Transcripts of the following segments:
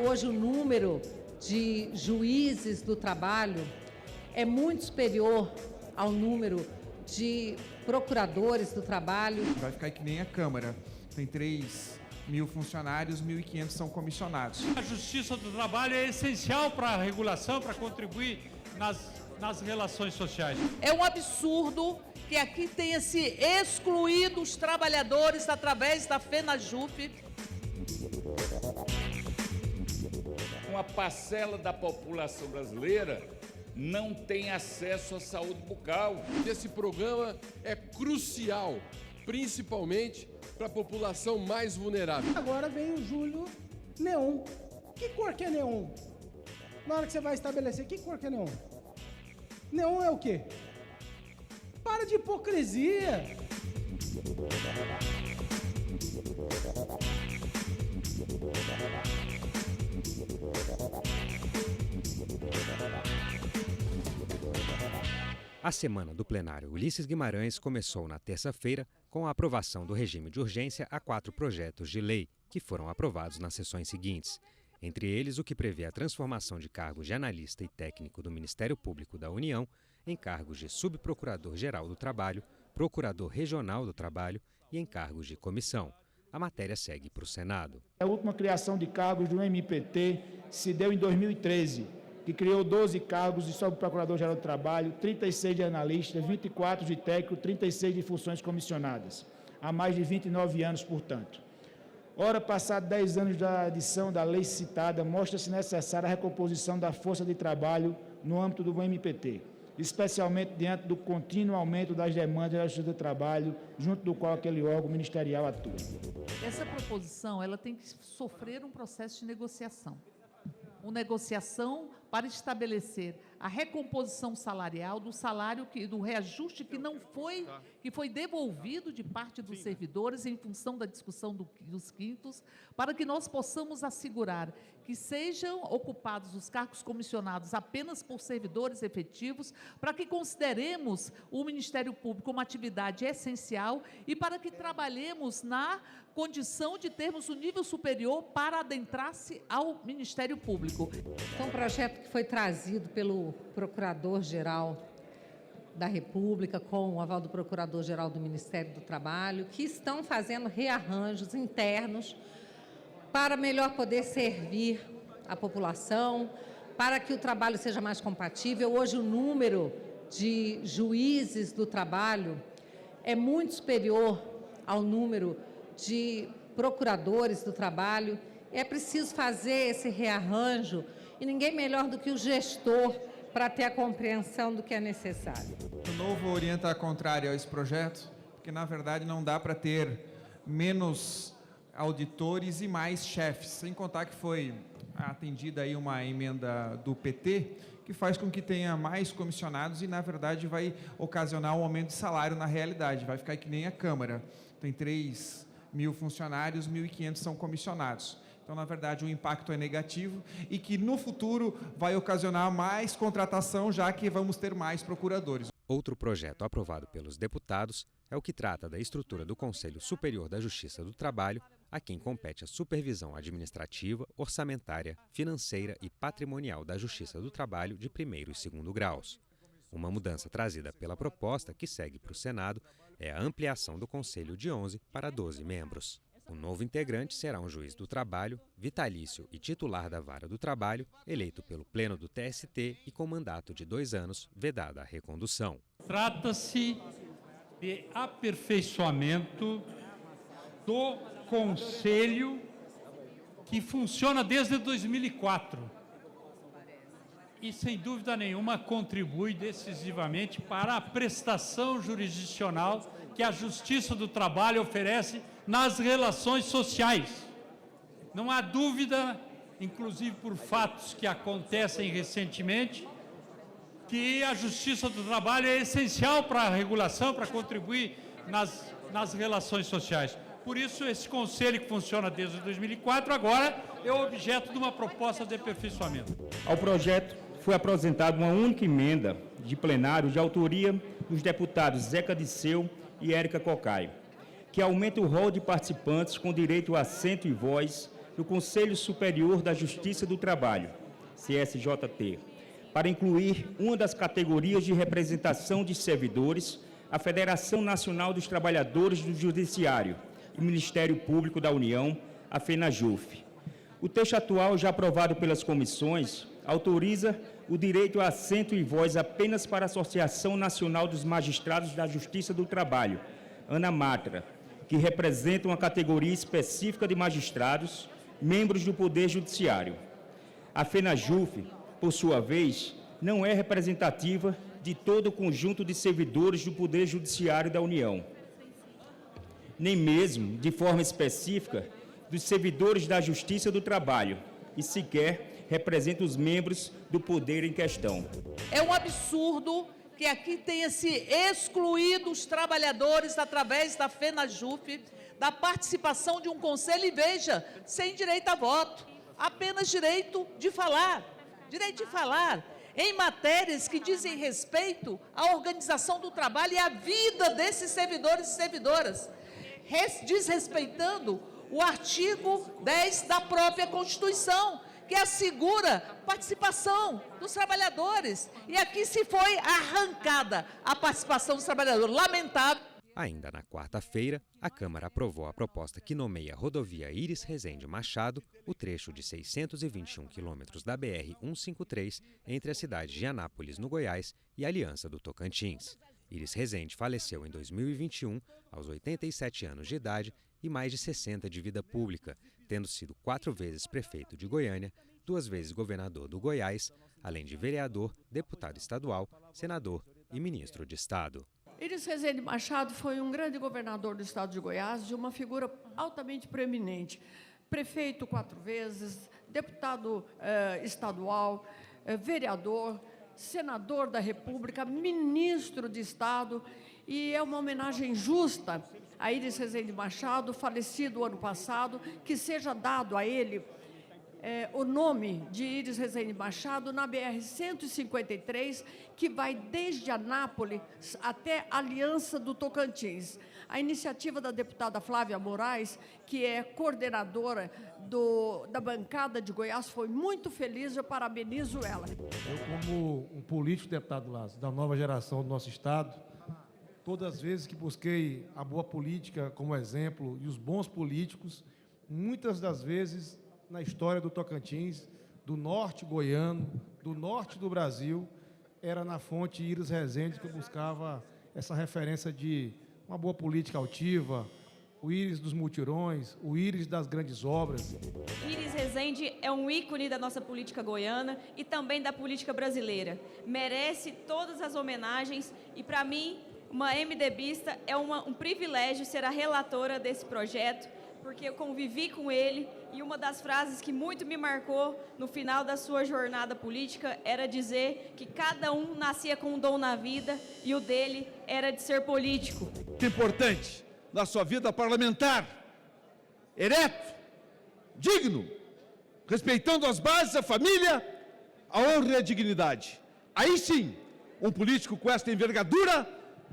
Hoje o número de juízes do trabalho é muito superior ao número de procuradores do trabalho. Vai ficar que nem a Câmara, tem 3.000 funcionários, 1.500 são comissionados. A Justiça do Trabalho é essencial para a regulação, para contribuir nas relações sociais. É um absurdo que aqui tenha se excluído os trabalhadores através da FENAJUF. Uma parcela da população brasileira não tem acesso à saúde bucal. Esse programa é crucial, principalmente para a população mais vulnerável. Agora vem o Júlio Neon. Que cor que é neon? Na hora que você vai estabelecer, que cor que é neon? Neon é o quê? Para de hipocrisia! A semana do plenário Ulisses Guimarães começou na terça-feira com a aprovação do regime de urgência a 4 projetos de lei, que foram aprovados nas sessões seguintes. Entre eles, o que prevê a transformação de cargos de analista e técnico do Ministério Público da União em cargos de subprocurador-geral do Trabalho, procurador regional do Trabalho e em cargos de comissão. A matéria segue para o Senado. A última criação de cargos do MPT se deu em 2013, que criou 12 cargos de subprocurador-geral do Trabalho, 36 de analista, 24 de técnico, 36 de funções comissionadas. Há mais de 29 anos, portanto. Ora, passados 10 anos da edição da lei citada, mostra-se necessária a recomposição da força de trabalho no âmbito do MPT, especialmente diante do contínuo aumento das demandas da Justiça do Trabalho, junto do qual aquele órgão ministerial atua. Essa proposição ela tem que sofrer um processo de negociação. Uma negociação para estabelecer a recomposição salarial do salário do reajuste que foi devolvido de parte dos servidores em função da discussão dos quintos, para que nós possamos assegurar que sejam ocupados os cargos comissionados apenas por servidores efetivos, para que consideremos o Ministério Público uma atividade essencial e para que trabalhemos na condição de termos um nível superior para adentrar-se ao Ministério Público. Então, um projeto que foi trazido pelo Procurador-Geral da República, com o aval do Procurador-Geral do Ministério do Trabalho, que estão fazendo rearranjos internos para melhor poder servir a população, para que o trabalho seja mais compatível. Hoje o número de juízes do trabalho é muito superior ao número de procuradores do trabalho. É preciso fazer esse rearranjo e ninguém melhor do que o gestor para ter a compreensão do que é necessário. O novo orienta contrário a esse projeto, porque na verdade não dá para ter menos auditores e mais chefes, sem contar que foi atendida aí uma emenda do PT, que faz com que tenha mais comissionados e na verdade vai ocasionar um aumento de salário na realidade, vai ficar que nem a Câmara, tem 3.000 funcionários, 1.500 são comissionados. Então, na verdade, o impacto é negativo e que no futuro vai ocasionar mais contratação, já que vamos ter mais procuradores. Outro projeto aprovado pelos deputados é o que trata da estrutura do Conselho Superior da Justiça do Trabalho, a quem compete a supervisão administrativa, orçamentária, financeira e patrimonial da Justiça do Trabalho de primeiro e segundo graus. Uma mudança trazida pela proposta, que segue para o Senado, é a ampliação do Conselho de 11 para 12 membros. O novo integrante será um juiz do trabalho, vitalício e titular da Vara do Trabalho, eleito pelo Pleno do TST e com mandato de 2 anos, vedada a recondução. Trata-se de aperfeiçoamento do Conselho que funciona desde 2004 e, sem dúvida nenhuma, contribui decisivamente para a prestação jurisdicional que a Justiça do Trabalho oferece nas relações sociais. Não há dúvida, inclusive por fatos que acontecem recentemente, que a Justiça do Trabalho é essencial para a regulação, para contribuir nas relações sociais. Por isso, esse conselho que funciona desde 2004, agora é objeto de uma proposta de aperfeiçoamento. Ao projeto foi apresentada uma única emenda de plenário de autoria dos deputados Zeca Disseu e Érica Cocai, que aumenta o rol de participantes com direito a assento e voz do Conselho Superior da Justiça do Trabalho, CSJT, para incluir uma das categorias de representação de servidores, a Federação Nacional dos Trabalhadores do Judiciário e Ministério Público da União, a FENAJUF. O texto atual, já aprovado pelas comissões, autoriza o direito a assento e voz apenas para a Associação Nacional dos Magistrados da Justiça do Trabalho, ANAMATRA, que representa uma categoria específica de magistrados, membros do Poder Judiciário. A FENAJUF, por sua vez, não é representativa de todo o conjunto de servidores do Poder Judiciário da União, nem mesmo, de forma específica, dos servidores da Justiça do Trabalho, e sequer representa os membros do poder em questão. É um absurdo que aqui tenha se excluído os trabalhadores através da FENAJUF da participação de um conselho, e veja, sem direito a voto, apenas direito de falar em matérias que dizem respeito à organização do trabalho e à vida desses servidores e servidoras, desrespeitando o artigo 10 da própria Constituição, que assegura participação dos trabalhadores. E aqui se foi arrancada a participação dos trabalhadores. Lamentável. Ainda na quarta-feira, a Câmara aprovou a proposta que nomeia a rodovia Iris Rezende Machado, o trecho de 621 quilômetros da BR-153, entre a cidade de Anápolis, no Goiás, e a Aliança do Tocantins. Iris Rezende faleceu em 2021, aos 87 anos de idade e mais de 60 de vida pública, tendo sido 4 vezes prefeito de Goiânia, 2 vezes governador do Goiás, além de vereador, deputado estadual, senador e ministro de Estado. Iris Rezende Machado foi um grande governador do estado de Goiás, de uma figura altamente proeminente. Prefeito 4 vezes, deputado estadual, vereador, senador da República, ministro de Estado, e é uma homenagem justa a Iris Rezende Machado, falecido ano passado, que seja dado a ele o nome de Iris Rezende Machado na BR-153, que vai desde Anápolis até a Aliança do Tocantins. A iniciativa da deputada Flávia Moraes, que é coordenadora da bancada de Goiás, foi muito feliz, eu parabenizo ela. Eu, como um político, deputado Lázaro, da nova geração do nosso Estado, todas as vezes que busquei a boa política como exemplo e os bons políticos, muitas das vezes na história do Tocantins, do norte goiano, do norte do Brasil, era na fonte Iris Rezende que eu buscava essa referência de uma boa política altiva, o Iris dos mutirões, o Iris das grandes obras. Iris Rezende é um ícone da nossa política goiana e também da política brasileira. Merece todas as homenagens e, para mim, uma MDBista, é um privilégio ser a relatora desse projeto, porque eu convivi com ele e uma das frases que muito me marcou no final da sua jornada política era dizer que cada um nascia com um dom na vida e o dele era de ser político. Muito importante na sua vida parlamentar, ereto, digno, respeitando as bases, a família, a honra e a dignidade. Aí sim, um político com esta envergadura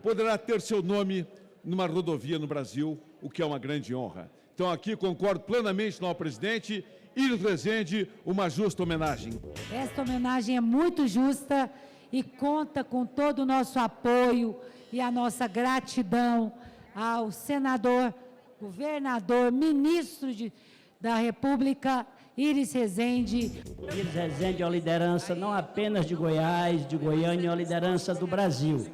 poderá ter seu nome numa rodovia no Brasil, o que é uma grande honra. Então, aqui concordo plenamente, senhor presidente, Iris Rezende, uma justa homenagem. Esta homenagem é muito justa e conta com todo o nosso apoio e a nossa gratidão ao senador, governador, ministro da República, Iris Rezende. Iris Rezende é uma liderança não apenas de Goiás, de Goiânia, é uma liderança do Brasil.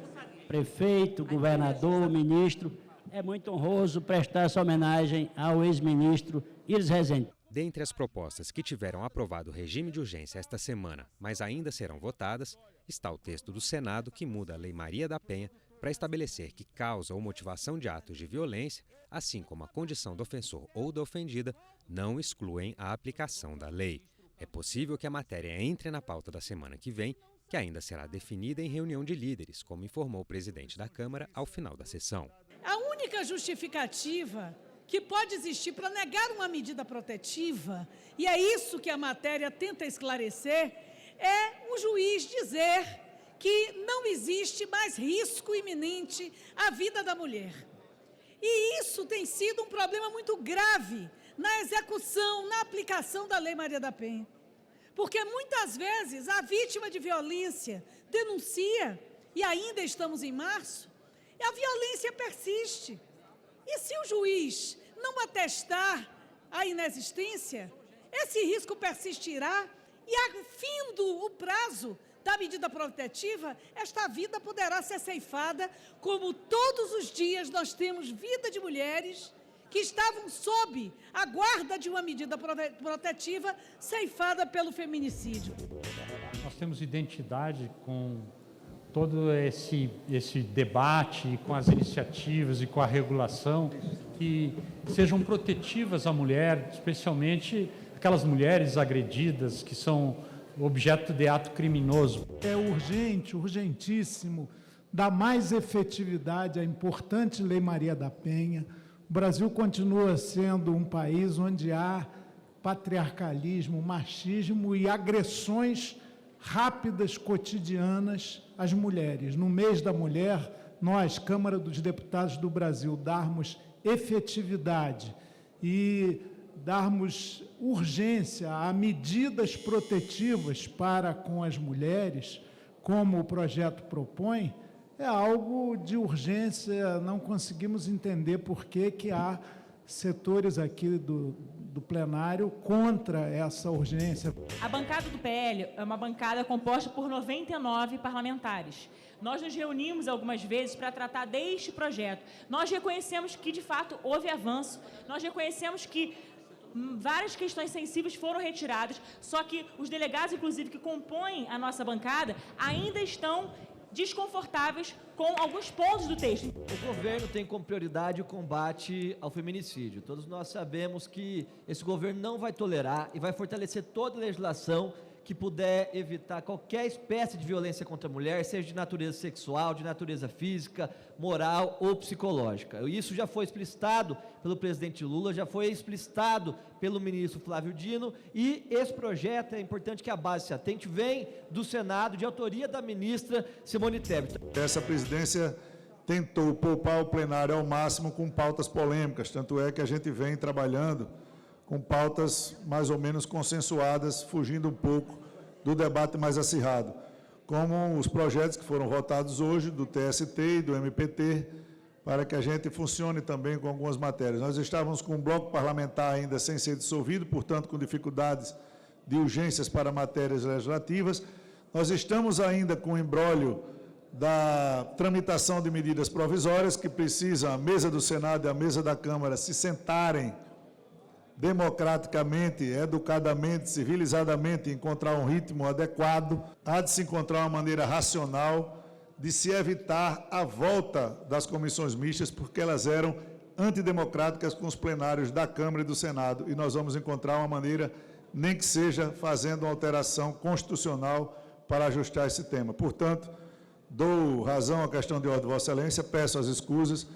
Prefeito, governador, ministro. É muito honroso prestar essa homenagem ao ex-ministro Iris Rezende. Dentre as propostas que tiveram aprovado o regime de urgência esta semana, mas ainda serão votadas, está o texto do Senado que muda a Lei Maria da Penha para estabelecer que causa ou motivação de atos de violência, assim como a condição do ofensor ou da ofendida, não excluem a aplicação da lei. É possível que a matéria entre na pauta da semana que vem, que ainda será definida em reunião de líderes, como informou o presidente da Câmara ao final da sessão. A única justificativa que pode existir para negar uma medida protetiva, e é isso que a matéria tenta esclarecer, é o juiz dizer que não existe mais risco iminente à vida da mulher. E isso tem sido um problema muito grave na execução, na aplicação da Lei Maria da Penha. Porque muitas vezes a vítima de violência denuncia, e ainda estamos em março, e a violência persiste. E se o juiz não atestar a inexistência, esse risco persistirá e, afindo o prazo da medida protetiva, esta vida poderá ser ceifada, como todos os dias nós temos vida de mulheres que estavam sob a guarda de uma medida protetiva ceifada pelo feminicídio. Nós temos identidade com todo esse debate, com as iniciativas e com a regulação que sejam protetivas à mulher, especialmente aquelas mulheres agredidas que são objeto de ato criminoso. É urgente, urgentíssimo, dar mais efetividade à importante Lei Maria da Penha. O Brasil continua sendo um país onde há patriarcalismo, machismo e agressões rápidas, cotidianas às mulheres. No mês da mulher, nós, Câmara dos Deputados do Brasil, darmos efetividade e darmos urgência a medidas protetivas para com as mulheres, como o projeto propõe, é algo de urgência. Não conseguimos entender por que há setores aqui do plenário contra essa urgência. A bancada do PL é uma bancada composta por 99 parlamentares. Nós nos reunimos algumas vezes para tratar deste projeto. Nós reconhecemos que, de fato, houve avanço, nós reconhecemos que várias questões sensíveis foram retiradas, só que os delegados, inclusive, que compõem a nossa bancada, ainda estão desconfortáveis com alguns pontos do texto. O governo tem como prioridade o combate ao feminicídio. Todos nós sabemos que esse governo não vai tolerar e vai fortalecer toda a legislação que puder evitar qualquer espécie de violência contra a mulher, seja de natureza sexual, de natureza física, moral ou psicológica. Isso já foi explicitado pelo presidente Lula, já foi explicitado pelo ministro Flávio Dino, e esse projeto, é importante que a base se atente, vem do Senado, de autoria da ministra Simone Tebet. Essa presidência tentou poupar o plenário ao máximo com pautas polêmicas, tanto é que a gente vem trabalhando com pautas mais ou menos consensuadas, fugindo um pouco do debate mais acirrado, como os projetos que foram votados hoje, do TST e do MPT, para que a gente funcione também com algumas matérias. Nós estávamos com um bloco parlamentar ainda sem ser dissolvido, portanto, com dificuldades de urgências para matérias legislativas. Nós estamos ainda com o imbróglio da tramitação de medidas provisórias, que precisam a mesa do Senado e a mesa da Câmara se sentarem democraticamente, educadamente, civilizadamente, encontrar um ritmo adequado. Há de se encontrar uma maneira racional de se evitar a volta das comissões mistas, porque elas eram antidemocráticas com os plenários da Câmara e do Senado, e nós vamos encontrar uma maneira, nem que seja fazendo uma alteração constitucional para ajustar esse tema. Portanto, dou razão à questão de ordem de Vossa Excelência, peço as escusas,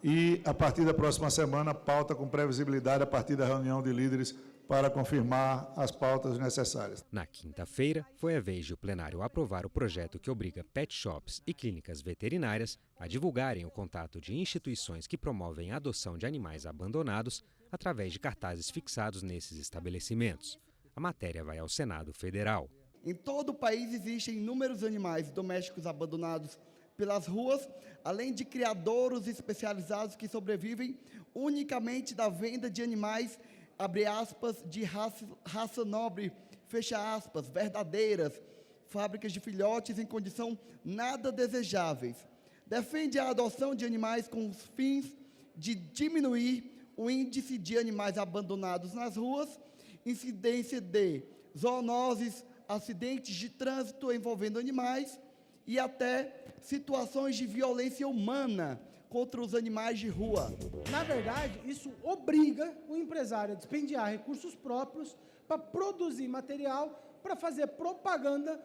e, a partir da próxima semana, pauta com previsibilidade a partir da reunião de líderes para confirmar as pautas necessárias. Na quinta-feira, foi a vez de o plenário aprovar o projeto que obriga pet shops e clínicas veterinárias a divulgarem o contato de instituições que promovem a adoção de animais abandonados através de cartazes fixados nesses estabelecimentos. A matéria vai ao Senado Federal. Em todo o país existem inúmeros animais domésticos abandonados pelas ruas, além de criadouros especializados que sobrevivem unicamente da venda de animais, abre aspas, de raça nobre, fecha aspas, verdadeiras, fábricas de filhotes em condição nada desejáveis. Defende a adoção de animais com os fins de diminuir o índice de animais abandonados nas ruas, incidência de zoonoses, acidentes de trânsito envolvendo animais e até situações de violência humana contra os animais de rua. Na verdade, isso obriga o empresário a dispendiar recursos próprios para produzir material, para fazer propaganda,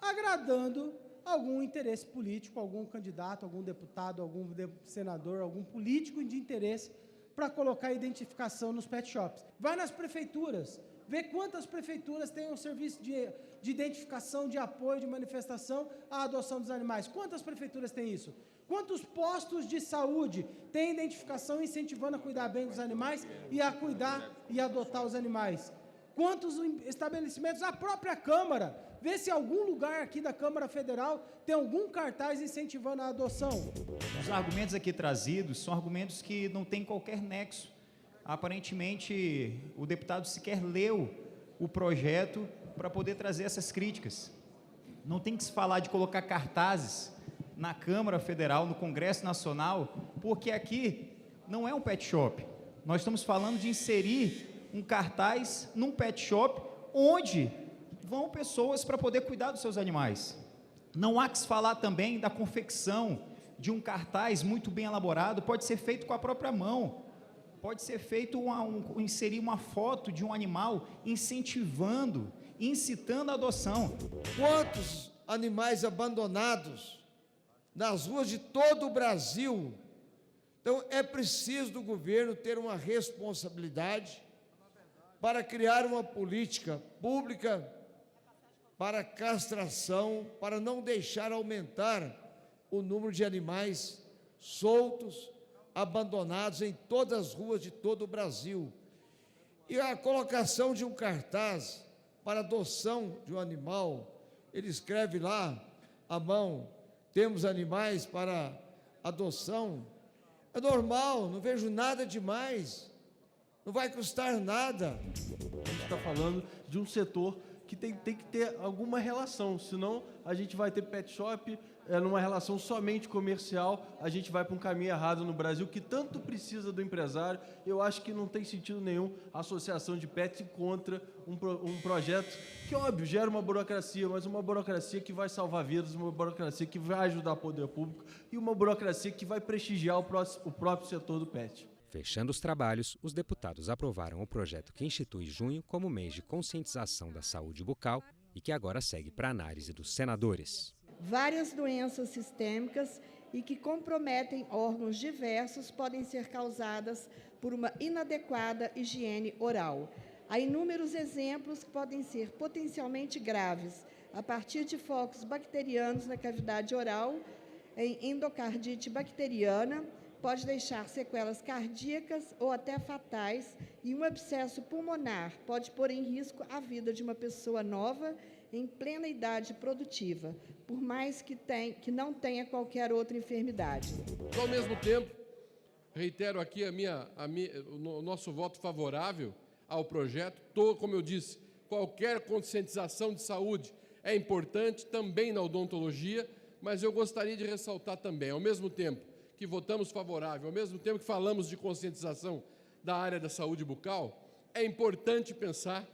agradando algum interesse político, algum candidato, algum deputado, algum senador, algum político de interesse, para colocar identificação nos pet shops. Vai nas prefeituras, Vê quantas prefeituras têm um serviço de identificação, de apoio, de manifestação à adoção dos animais. Quantas prefeituras têm isso? Quantos postos de saúde têm identificação incentivando a cuidar bem dos animais e a cuidar e adotar os animais? Quantos estabelecimentos, a própria Câmara, vê se algum lugar aqui da Câmara Federal tem algum cartaz incentivando a adoção. Os argumentos aqui trazidos são argumentos que não têm qualquer nexo. Aparentemente, o deputado sequer leu o projeto para poder trazer essas críticas. Não tem que se falar de colocar cartazes na Câmara Federal, no Congresso Nacional, porque aqui não é um pet shop. Nós estamos falando de inserir um cartaz num pet shop onde vão pessoas para poder cuidar dos seus animais. Não há que se falar também da confecção de um cartaz muito bem elaborado, pode ser feito com a própria mão, pode ser feito inserir uma foto de um animal incentivando, incitando a adoção. Quantos animais abandonados nas ruas de todo o Brasil? Então, é preciso do governo ter uma responsabilidade para criar uma política pública para castração, para não deixar aumentar o número de animais soltos, abandonados em todas as ruas de todo o Brasil. E a colocação de um cartaz para adoção de um animal, ele escreve lá à mão, temos animais para adoção, é normal, não vejo nada demais, não vai custar nada. A gente está falando de um setor que tem que ter alguma relação, senão a gente vai ter pet shop numa relação somente comercial, a gente vai para um caminho errado no Brasil, que tanto precisa do empresário. Eu acho que não tem sentido nenhum a associação de pets contra um projeto que, óbvio, gera uma burocracia, mas uma burocracia que vai salvar vidas, uma burocracia que vai ajudar o poder público e uma burocracia que vai prestigiar o próprio setor do pet. Fechando os trabalhos, os deputados aprovaram o projeto que institui junho como mês de conscientização da saúde bucal e que agora segue para análise dos senadores. Várias doenças sistêmicas e que comprometem órgãos diversos podem ser causadas por uma inadequada higiene oral. Há inúmeros exemplos que podem ser potencialmente graves, a partir de focos bacterianos na cavidade oral, em endocardite bacteriana, pode deixar sequelas cardíacas ou até fatais, e um abscesso pulmonar pode pôr em risco a vida de uma pessoa nova em plena idade produtiva, por mais que não tenha qualquer outra enfermidade. Ao mesmo tempo, reitero aqui o nosso voto favorável ao projeto. Como eu disse, qualquer conscientização de saúde é importante, também na odontologia, mas eu gostaria de ressaltar também, ao mesmo tempo que votamos favorável, ao mesmo tempo que falamos de conscientização da área da saúde bucal, é importante pensar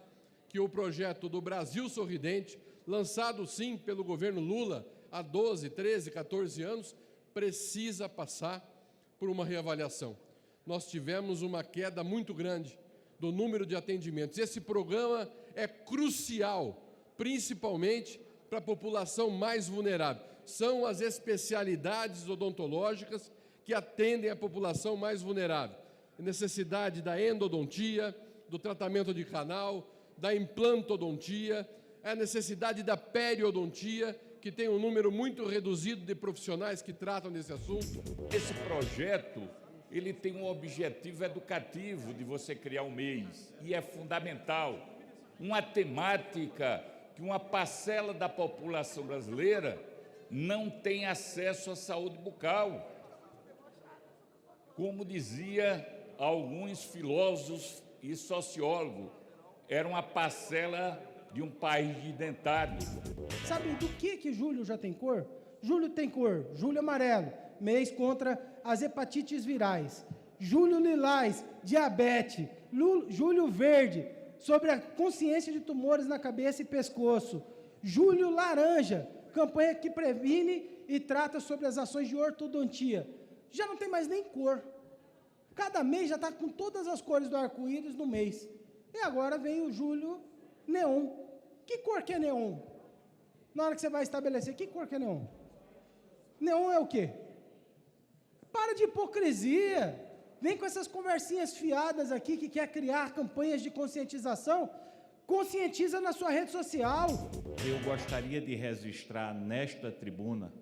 que o projeto do Brasil Sorridente, lançado sim pelo governo Lula há 12, 13, 14 anos, precisa passar por uma reavaliação. Nós tivemos uma queda muito grande do número de atendimentos. Esse programa é crucial, principalmente para a população mais vulnerável. São as especialidades odontológicas que atendem a população mais vulnerável. A necessidade da endodontia, do tratamento de canal, da implantodontia, a necessidade da periodontia, que tem um número muito reduzido de profissionais que tratam desse assunto. Esse projeto, ele tem um objetivo educativo de você criar um mês, e é fundamental. Uma temática que uma parcela da população brasileira não tem acesso à saúde bucal. Como dizia alguns filósofos e sociólogos, era uma parcela de um país dentário. Sabe do que julho já tem cor? Julho tem cor, julho amarelo, mês contra as hepatites virais. Julho lilás, diabetes. Julho verde, sobre a consciência de tumores na cabeça e pescoço. Julho laranja, campanha que previne e trata sobre as ações de ortodontia. Já não tem mais nem cor. Cada mês já está com todas as cores do arco-íris no mês. E agora vem o julho neon. Que cor que é neon? Na hora que você vai estabelecer, que cor que é neon? Neon é o quê? Para de hipocrisia. Vem com essas conversinhas fiadas aqui que quer criar campanhas de conscientização. conscientiza na sua rede social. Eu gostaria de registrar nesta tribuna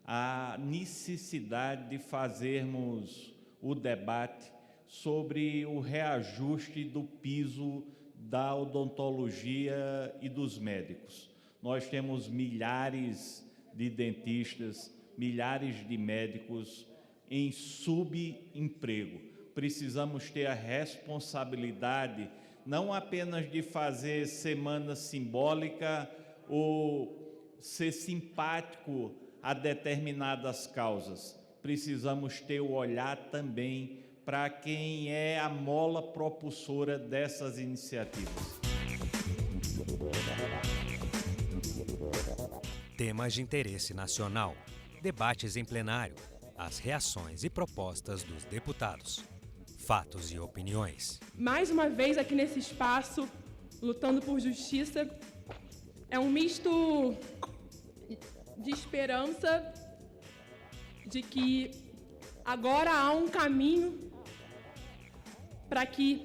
a necessidade de fazermos o debate sobre o reajuste do piso da odontologia e dos médicos. Nós temos milhares de dentistas, milhares de médicos em subemprego. Precisamos ter a responsabilidade não apenas de fazer semana simbólica ou ser simpático a determinadas causas. Precisamos ter o olhar também para quem é a mola propulsora dessas iniciativas. Temas de interesse nacional, debates em plenário, as reações e propostas dos deputados, fatos e opiniões. Mais uma vez aqui nesse espaço, lutando por justiça, é um misto de esperança de que agora há um caminho para que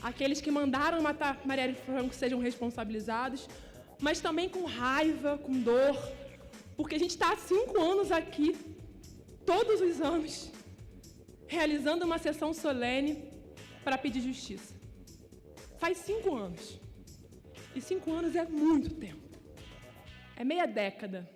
aqueles que mandaram matar Marielle Franco sejam responsabilizados, mas também com raiva, com dor, porque a gente está há 5 anos aqui, todos os anos, realizando uma sessão solene para pedir justiça. Faz 5 anos. E 5 anos é muito tempo. É meia década.